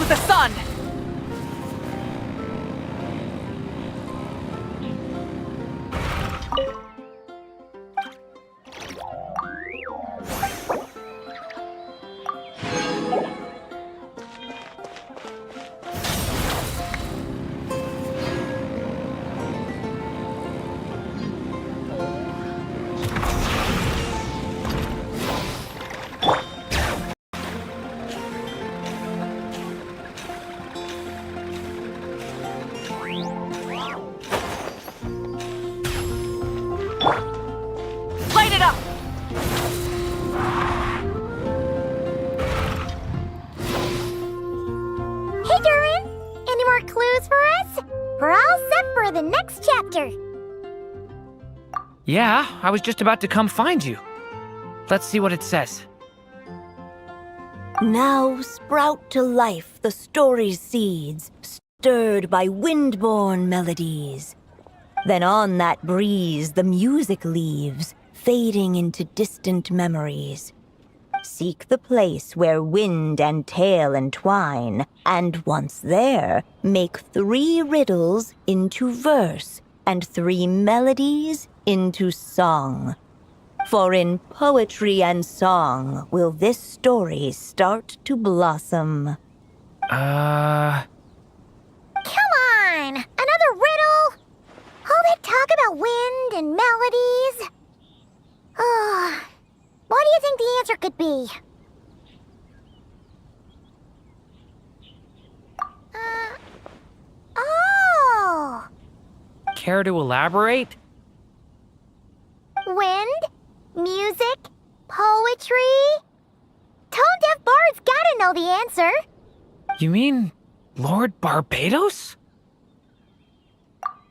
with the sun! Light it up! Hey, Durin! Any more clues for us? We're all set for the next chapter. Yeah, I was just about to come find you. Let's see what it says. Now sprout to life the story's seeds, stirred by wind-born melodies. Then on that breeze the music leaves, fading into distant memories. Seek the place where wind and tale entwine, and once there, make 3 riddles into verse, and 3 melodies into song. For in poetry and song will this story start to blossom. Come on! Another riddle? All that talk about wind and melodies? What do you think the answer could be? Oh! Care to elaborate? Wind? Music? Poetry? Tone-deaf bards gotta know the answer. You mean Lord Barbados?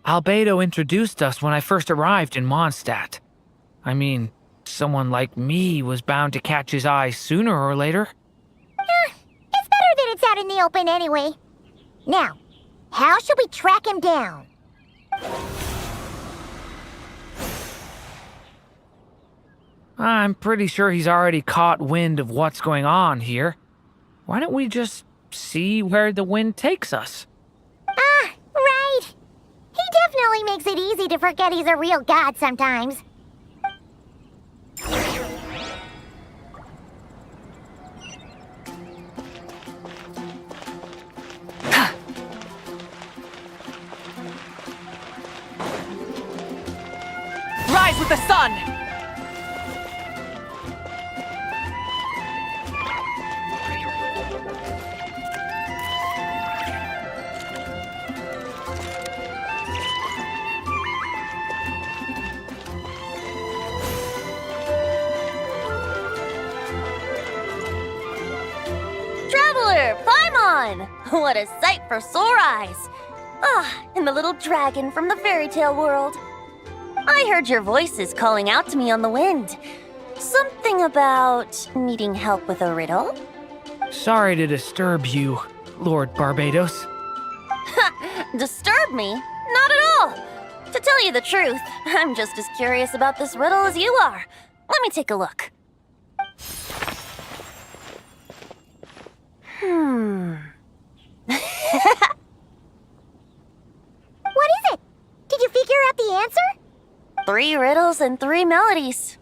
Albedo introduced us when I first arrived in Mondstadt. I mean, someone like me was bound to catch his eye sooner or later. It's better that it's out in the open anyway. Now, how should we track him down? I'm pretty sure he's already caught wind of what's going on here. Why don't we just see where the wind takes us? Right. He definitely makes it easy to forget he's a real god sometimes. Rise with the sun! Traveler, Paimon! What a sight for sore eyes! And the little dragon from the fairy tale world. I heard your voices calling out to me on the wind. Something about needing help with a riddle? Sorry to disturb you, Lord Barbados. Disturb me? Not at all! To tell you the truth, I'm just as curious about this riddle as you are. Let me take a look. What is it? Did you figure out the answer? 3 riddles and 3 melodies.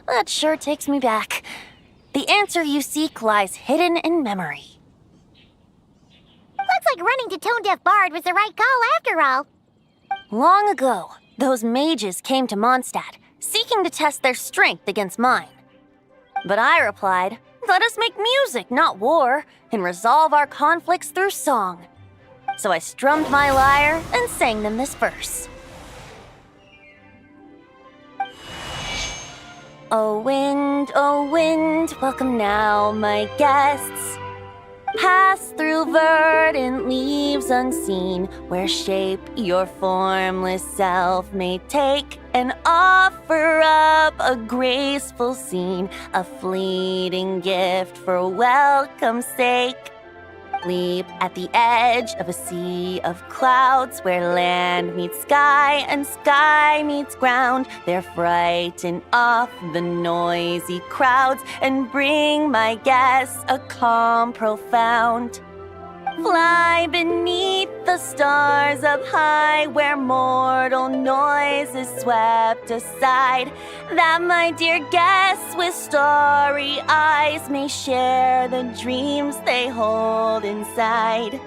That sure takes me back. The answer you seek lies hidden in memory. Looks like running to Tone-Deaf Bard was the right call after all. Long ago, those mages came to Mondstadt, seeking to test their strength against mine. But I replied, let us make music, not war, and resolve our conflicts through song. So I strummed my lyre and sang them this verse. O wind, welcome now, my guests. Pass through verdant leaves unseen, where shape your formless self may take, and offer up a graceful scene, a fleeting gift for welcome's sake. Sleep at the edge of a sea of clouds where land meets sky and sky meets ground. They're frighten off the noisy crowds and bring my guests a calm profound. Fly beneath the stars up high where mortal noise is swept aside, that my dear guests with starry eyes may share the dreams they hold inside.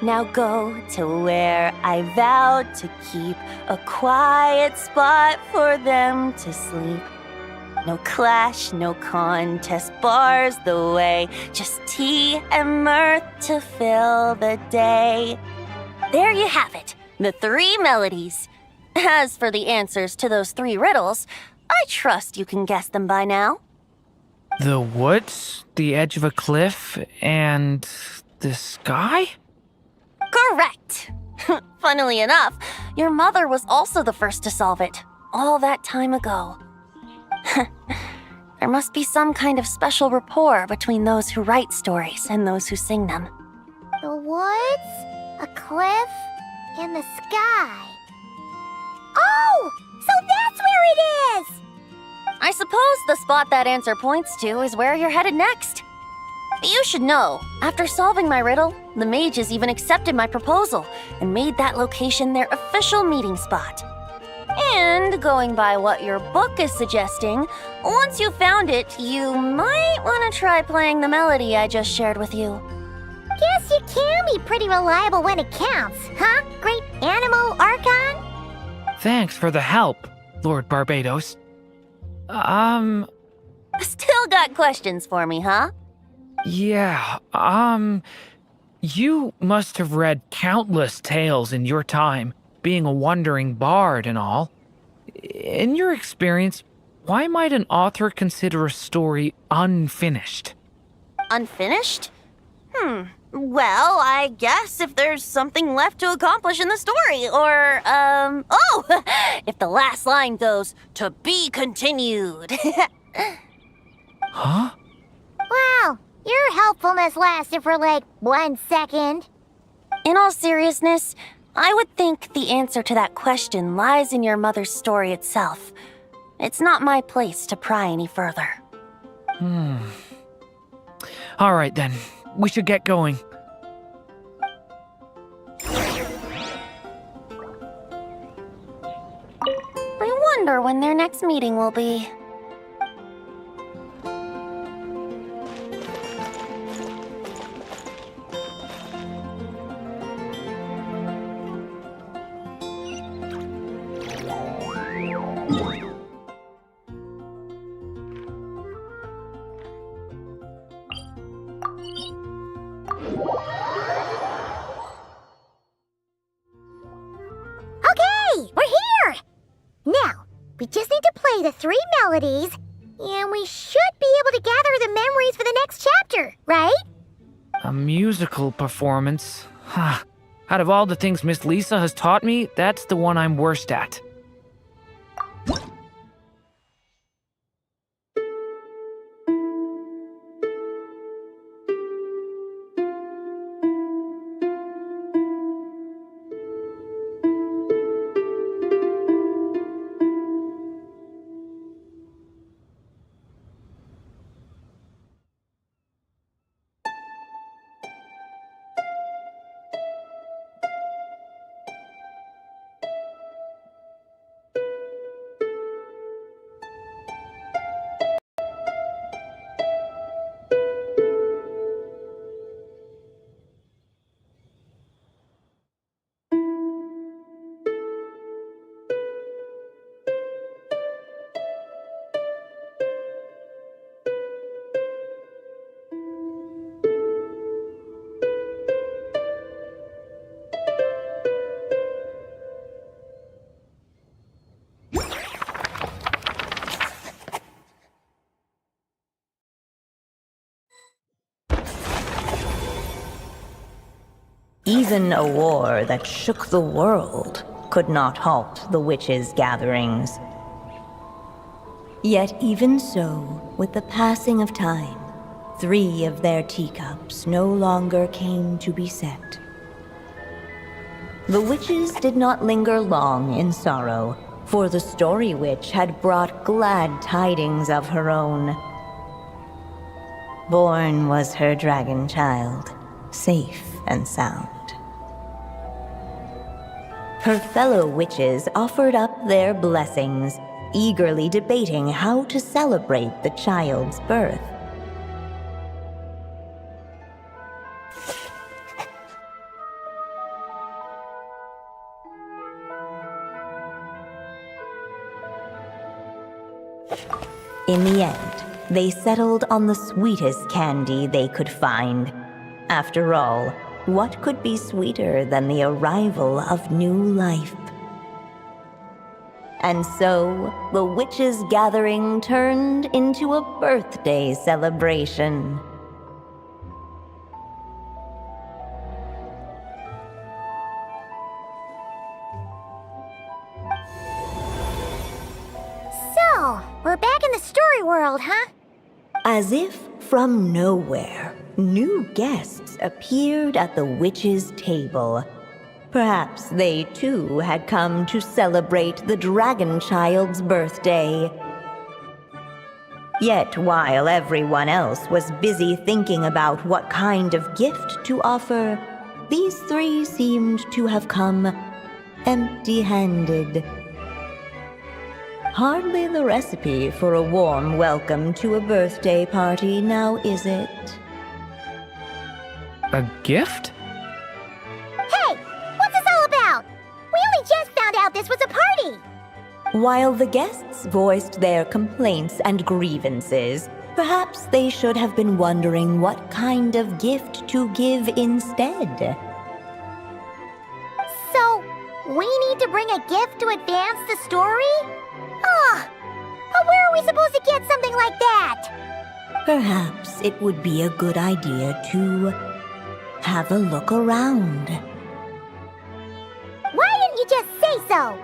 Now go to where I vowed to keep a quiet spot for them to sleep. No clash, no contest bars the way, just tea and mirth to fill the day. There you have it, the 3 melodies. As for the answers to those 3 riddles, I trust you can guess them by now. The woods, the edge of a cliff, and the sky? Correct! Funnily enough, your mother was also the first to solve it, all that time ago. There must be some kind of special rapport between those who write stories and those who sing them. The woods, a cliff, and the sky. Oh! So that's where it is! I suppose the spot that answer points to is where you're headed next. You should know, after solving my riddle, the mages even accepted my proposal and made that location their official meeting spot. And going by what your book is suggesting, once you found it, you might want to try playing the melody I just shared with you. Guess you can be pretty reliable when it counts, huh, Great Animal Archon? Thanks for the help, Lord Barbados. Still got questions for me, huh? Yeah, you must have read countless tales in your time, being a wandering bard and all. In your experience, why might an author consider a story unfinished? Unfinished? Well, I guess if there's something left to accomplish in the story, or, if the last line goes, "To be continued." Huh? Wow, your helpfulness lasted for like 1 second. In all seriousness, I would think the answer to that question lies in your mother's story itself. It's not my place to pry any further. All right then, we should get going. I wonder when their next meeting will be. Okay, we're here! Now, we just need to play the 3 melodies, and we should be able to gather the memories for the next chapter, right? A musical performance? Huh. Out of all the things Miss Lisa has taught me, that's the one I'm worst at. Even a war that shook the world could not halt the witches' gatherings. Yet even so, with the passing of time, 3 of their teacups no longer came to be set. The witches did not linger long in sorrow, for the Story Witch had brought glad tidings of her own. Born was her dragon child, safe and sound. Her fellow witches offered up their blessings, eagerly debating how to celebrate the child's birth. In the end, they settled on the sweetest candy they could find. After all, what could be sweeter than the arrival of new life? And so, the witches' gathering turned into a birthday celebration. So, we're back in the story world, huh? As if from nowhere, new guests appeared at the witches' table. Perhaps they too had come to celebrate the dragon child's birthday. Yet while everyone else was busy thinking about what kind of gift to offer, these 3 seemed to have come empty-handed. Hardly the recipe for a warm welcome to a birthday party, now is it? A gift? Hey, what's this all about? We only just found out this was a party! While the guests voiced their complaints and grievances, perhaps they should have been wondering what kind of gift to give instead. So, we need to bring a gift to advance the story? But where are we supposed to get something like that? Perhaps it would be a good idea to have a look around. Why didn't you just say so?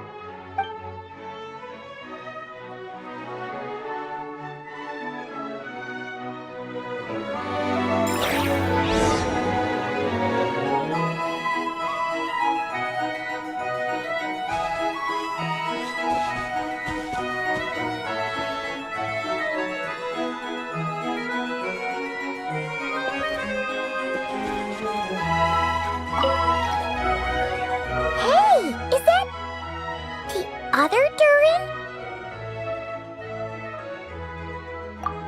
Other Durin?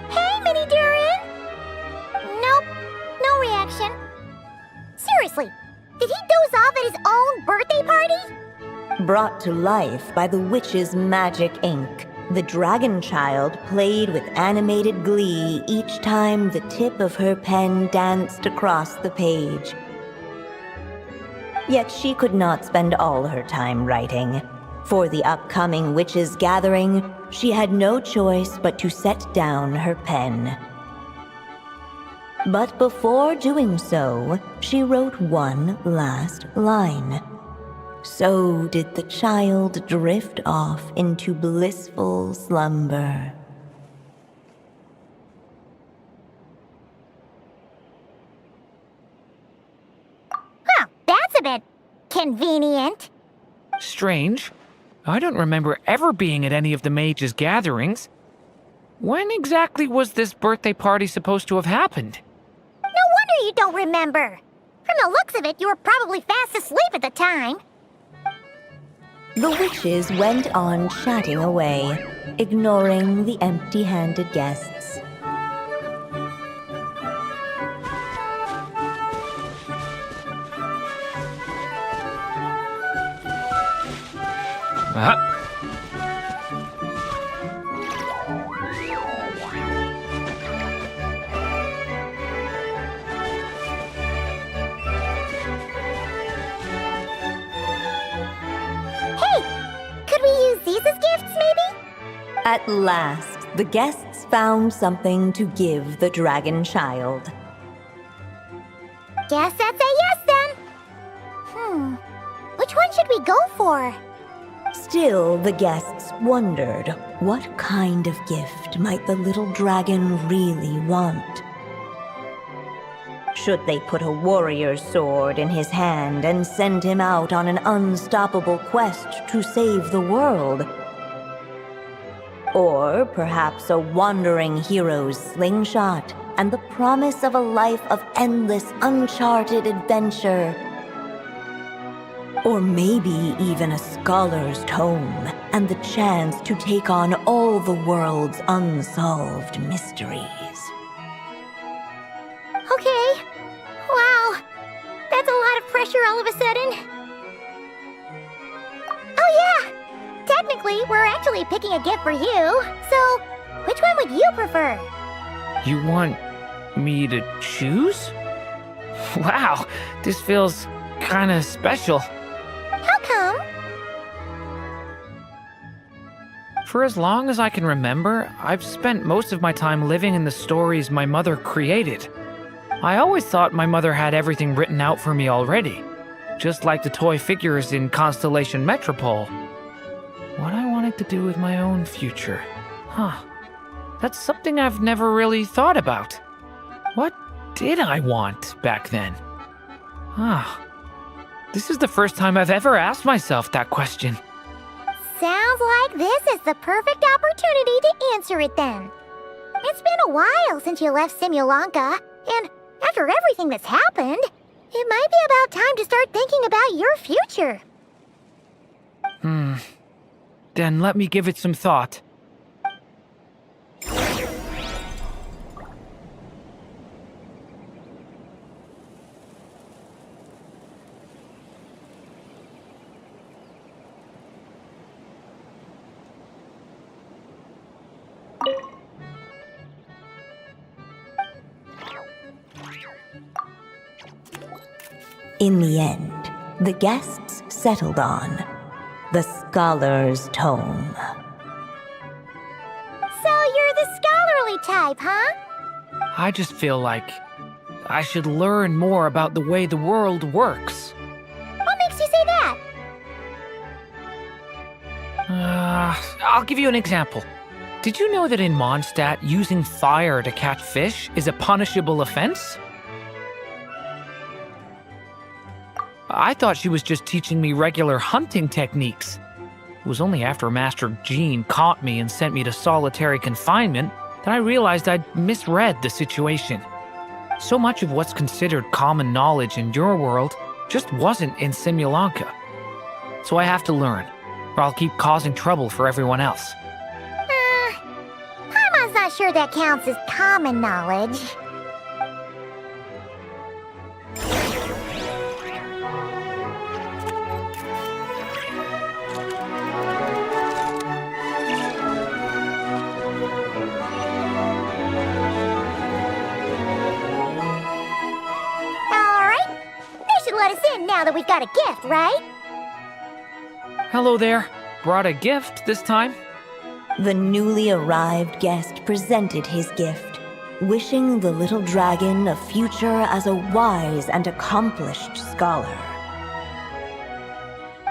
Hey, Mini Durin! Nope, no reaction. Seriously, did he doze off at his own birthday party? Brought to life by the witch's magic ink, the dragon child played with animated glee each time the tip of her pen danced across the page. Yet she could not spend all her time writing. For the upcoming witches' gathering, she had no choice but to set down her pen. But before doing so, she wrote one last line. So did the child drift off into blissful slumber. Huh, that's a bit convenient. Strange. I don't remember ever being at any of the mages' gatherings. When exactly was this birthday party supposed to have happened? No wonder you don't remember. From the looks of it, you were probably fast asleep at the time. The witches went on chatting away, ignoring the empty-handed guests. Could we use these as gifts, maybe? At last, the guests found something to give the dragon child. Guess that's a yes, then. Which one should we go for? Still, the guests wondered what kind of gift might the little dragon really want. should they put a warrior's sword in his hand and send him out on an unstoppable quest to save the world. Or perhaps a wandering hero's slingshot and the promise of a life of endless, uncharted adventure. Or maybe even a scholar's tome and the chance to take on all the world's unsolved mysteries. Okay. Wow. That's a lot of pressure all of a sudden. Oh yeah! Technically, we're actually picking a gift for you. So, which one would you prefer? You want me to choose? Wow, this feels kinda special. How come? For as long as I can remember, I've spent most of my time living in the stories my mother created. I always thought my mother had everything written out for me already, just like the toy figures in Constellation Metropole. What I wanted to do with my own future. Huh. That's something I've never really thought about. What did I want back then? This is the first time I've ever asked myself that question. Sounds like this is the perfect opportunity to answer it then. It's been a while since you left Simulanka, and after everything that's happened, it might be about time to start thinking about your future. Then let me give it some thought. In the end, the guests settled on the Scholar's Tome. So you're the scholarly type, huh? I just feel like I should learn more about the way the world works. What makes you say that? I'll give you an example. Did you know that in Mondstadt, using fire to catch fish is a punishable offense? I thought she was just teaching me regular hunting techniques. It was only after Master Jean caught me and sent me to solitary confinement that I realized I'd misread the situation. So much of what's considered common knowledge in your world just wasn't in Simulanka. So I have to learn, or I'll keep causing trouble for everyone else. Paimon's not sure that counts as common knowledge. Now that we've got a gift, right? Hello there. Brought a gift this time? The newly arrived guest presented his gift, wishing the little dragon a future as a wise and accomplished scholar.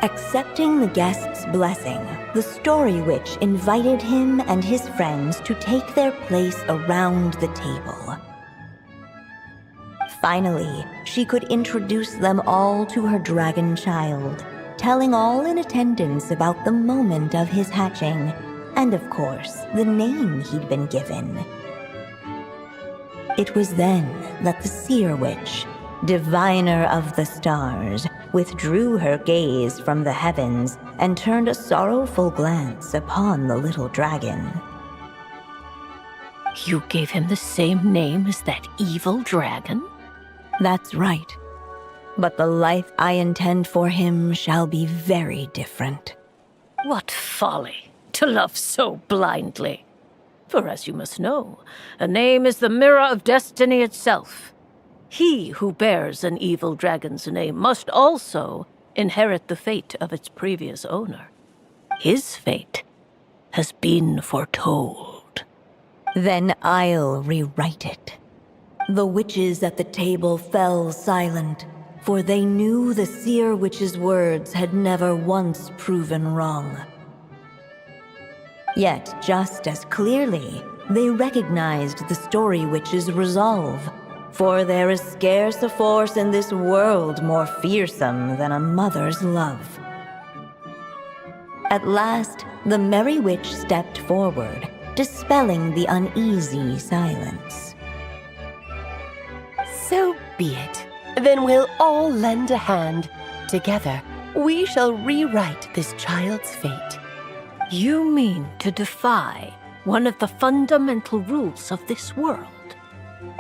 Accepting the guest's blessing, the Story Witch invited him and his friends to take their place around the table. Finally, she could introduce them all to her dragon child, telling all in attendance about the moment of his hatching, and of course, the name he'd been given. It was then that the Seer Witch, diviner of the stars, withdrew her gaze from the heavens and turned a sorrowful glance upon the little dragon. You gave him the same name as that evil dragon? That's right. But the life I intend for him shall be very different. What folly, to love so blindly. For as you must know, a name is the mirror of destiny itself. He who bears an evil dragon's name must also inherit the fate of its previous owner. His fate has been foretold. Then I'll rewrite it. The witches at the table fell silent, for they knew the Seer Witch's words had never once proven wrong. Yet, just as clearly, they recognized the Story Witch's resolve, For there is scarce a force in this world more fearsome than a mother's love. At last, the Merry Witch stepped forward, dispelling the uneasy silence. So be it. Then we'll all lend a hand. Together, we shall rewrite this child's fate. You mean to defy one of the fundamental rules of this world?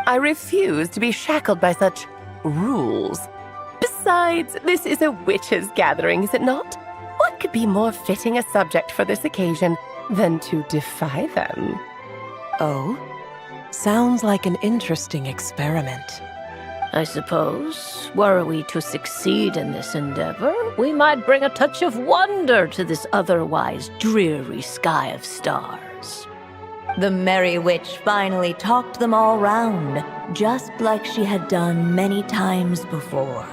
I refuse to be shackled by such rules. Besides, this is a witches' gathering, is it not? What could be more fitting a subject for this occasion than to defy them? Oh? Sounds like an interesting experiment. I suppose, were we to succeed in this endeavor, we might bring a touch of wonder to this otherwise dreary sky of stars. The Merry Witch finally talked them all round, just like she had done many times before.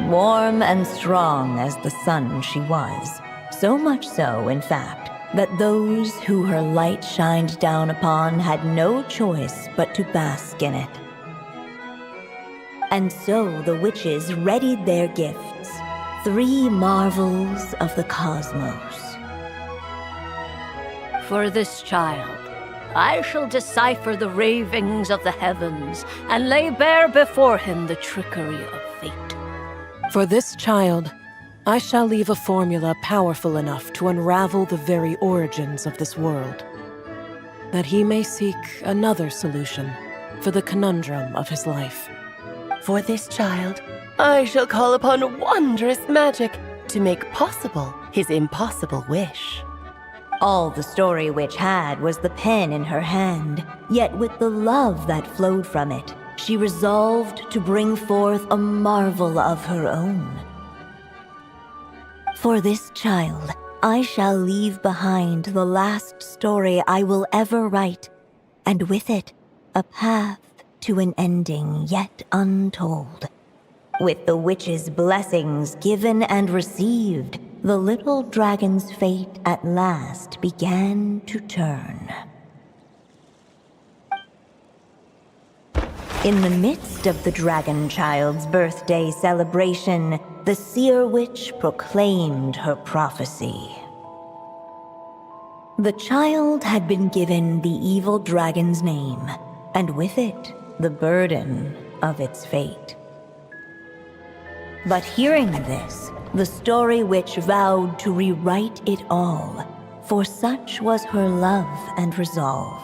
Warm and strong as the sun she was, so much so, in fact, that those who her light shined down upon had no choice but to bask in it. And so the witches readied their gifts, 3 marvels of the cosmos. For this child, I shall decipher the ravings of the heavens and lay bare before him the trickery of fate. For this child, I shall leave a formula powerful enough to unravel the very origins of this world, that he may seek another solution for the conundrum of his life. For this child, I shall call upon wondrous magic to make possible his impossible wish. All the Story Witch had was the pen in her hand, yet with the love that flowed from it, she resolved to bring forth a marvel of her own. For this child, I shall leave behind the last story I will ever write, and with it, a path to an ending yet untold. With the witch's blessings given and received, the little dragon's fate at last began to turn. In the midst of the dragon child's birthday celebration, the seer witch proclaimed her prophecy. The child had been given the evil dragon's name, and with it, the burden of its fate. But hearing this, the Story Witch vowed to rewrite it all, for such was her love and resolve.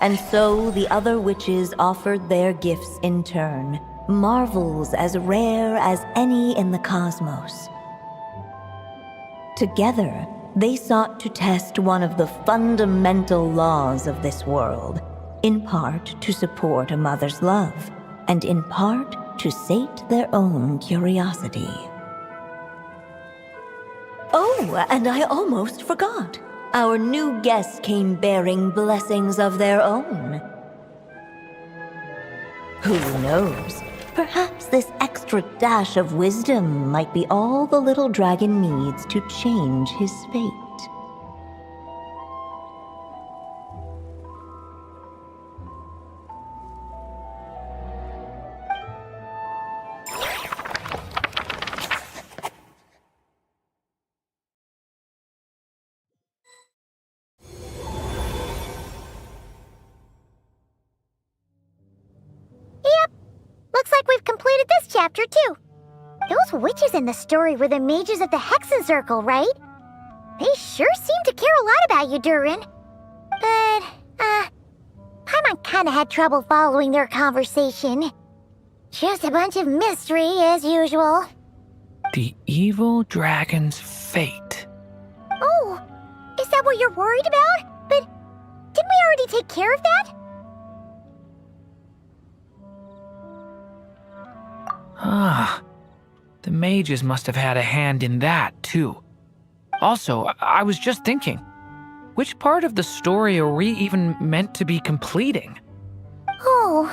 And so the other witches offered their gifts in turn, marvels as rare as any in the cosmos. Together, they sought to test one of the fundamental laws of this world, in part to support a mother's love, and in part to sate their own curiosity. Oh, and I almost forgot. Our new guests came bearing blessings of their own. Who knows? Perhaps this extra dash of wisdom might be all the little dragon needs to change his fate. Looks like we've completed this chapter, too. Those witches in the story were the mages of the Hexen Circle, right? They sure seem to care a lot about you, Durin. But, Paimon kinda had trouble following their conversation. Just a bunch of mystery, as usual. The evil dragon's fate. Oh, is that what you're worried about? But didn't we already take care of that? Ah, the mages must have had a hand in that, too. Also, I was just thinking, which part of the story are we even meant to be completing? Oh,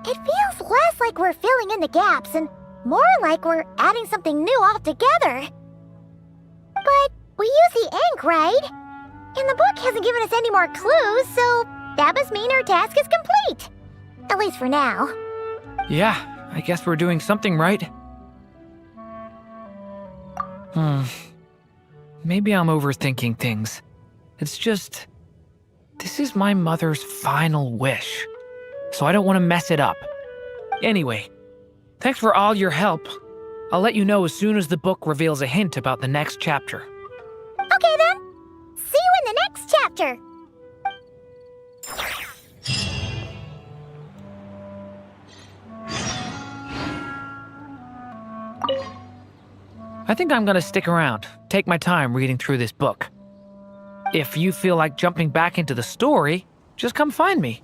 it feels less like we're filling in the gaps and more like we're adding something new altogether. But we use the ink, right? And the book hasn't given us any more clues, so that must mean our task is complete. At least for now. Yeah, I guess we're doing something right. Maybe I'm overthinking things. It's just, this is my mother's final wish, so I don't want to mess it up. Anyway, thanks for all your help. I'll let you know as soon as the book reveals a hint about the next chapter. Okay then. See you in the next chapter. I think I'm gonna stick around, take my time reading through this book. If you feel like jumping back into the story, just come find me.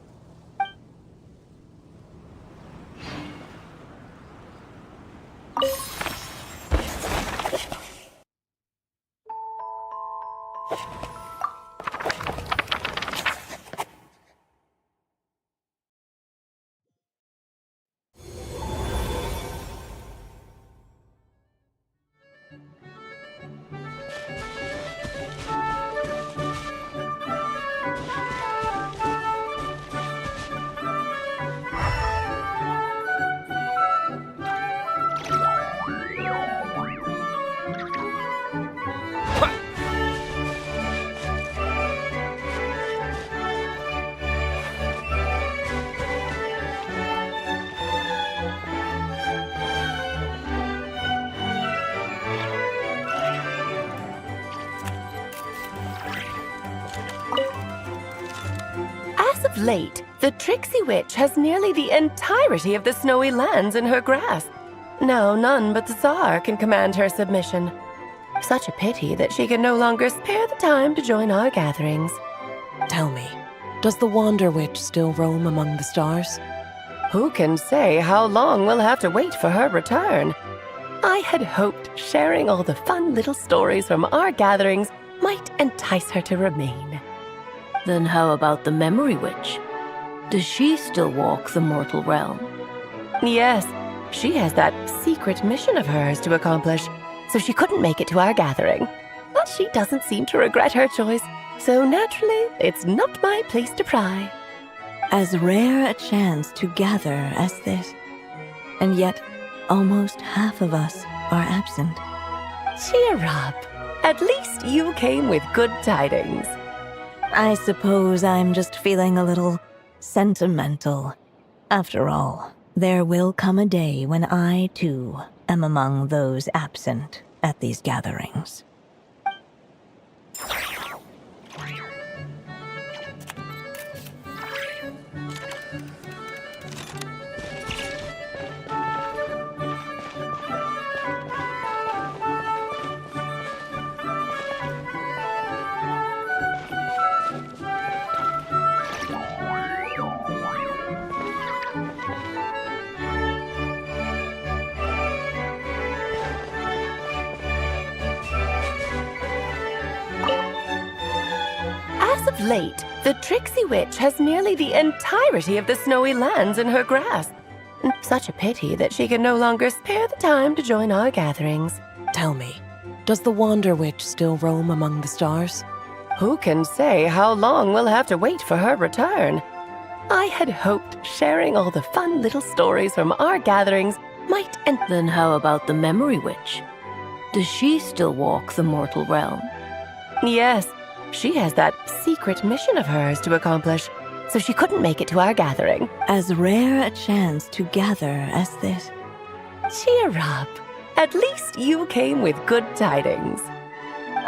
As of late, the tricksy witch has nearly the entirety of the snowy lands in her grasp. Now none but the Tsar can command her submission. Such a pity that she can no longer spare the time to join our gatherings. Tell me, does the Wander Witch still roam among the stars? Who can say how long we'll have to wait for her return? I had hoped sharing all the fun little stories from our gatherings might entice her to remain. Then how about the Memory Witch? Does she still walk the mortal realm? Yes, she has that secret mission of hers to accomplish, so she couldn't make it to our gathering. But she doesn't seem to regret her choice, so naturally, it's not my place to pry. As rare a chance to gather as this. And yet, almost half of us are absent. Cheer up. At least you came with good tidings. I suppose I'm just feeling a little sentimental. After all, there will come a day when I, too, am among those absent at these gatherings. As of late, the tricksy witch has nearly the entirety of the snowy lands in her grasp. Such a pity that she can no longer spare the time to join our gatherings. Tell me, does the Wander Witch still roam among the stars? Who can say how long we'll have to wait for her return? I had hoped sharing all the fun little stories from our gatherings might Then how about the Memory Witch? Does she still walk the mortal realm? Yes, she has that secret mission of hers to accomplish, so she couldn't make it to our gathering. As rare a chance to gather as this. Cheer up. At least you came with good tidings.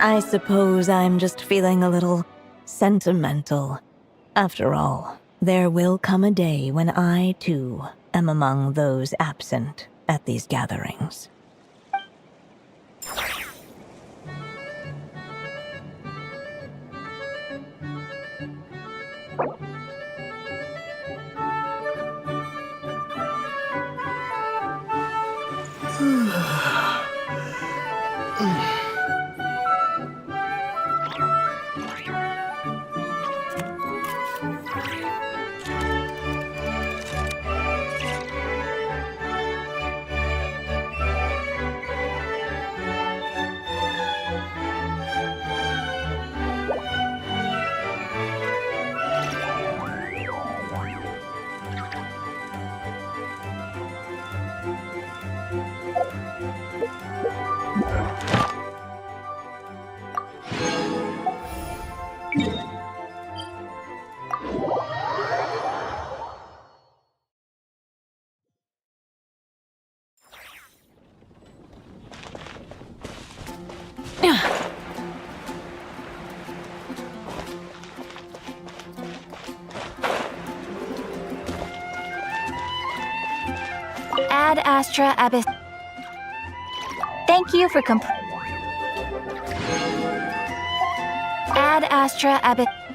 I suppose I'm just feeling a little sentimental. After all, there will come a day when I, too, am among those absent at these gatherings. Ad Astra Abyss. Thank you for Ad Astra Abyss.